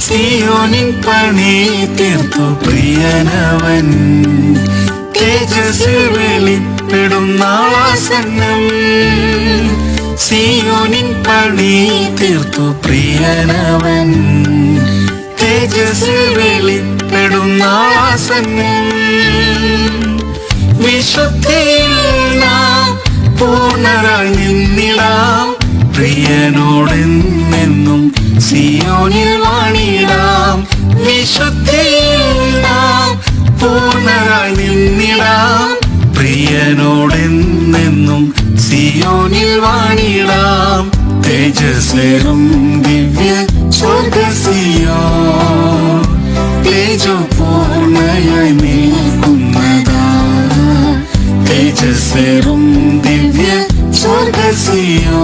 S1: സിയോനിൻ പണി തീർത്തു പ്രിയനവൻ തേജസ്സിൽ വെളിപ്പെടും നാളാസന്നം. സിയോനിൻ പണി തീർത്തു പ്രിയനവൻ തേജസ്സിൽ വെളിപ്പെടും നാളാസന്നം. വിശുദ്ധിയിൽ നാം പൂർണ്ണരായി നിന്നിടാം. പ്രിയനോടെന്നെന്നും സിയോനിൽ വാണിടാം. വിശുദ്ധിയിൽ നാം പൂർണ്ണരായി നിന്നിടാം. പ്രിയനോടെന്നെന്നും സിയോനിൽ വാണിടാം. തേജസ്സേറും ദിവ്യ സ്വർഗസിയോ വെറും ദിവ്യ സ്വർഗസിയോ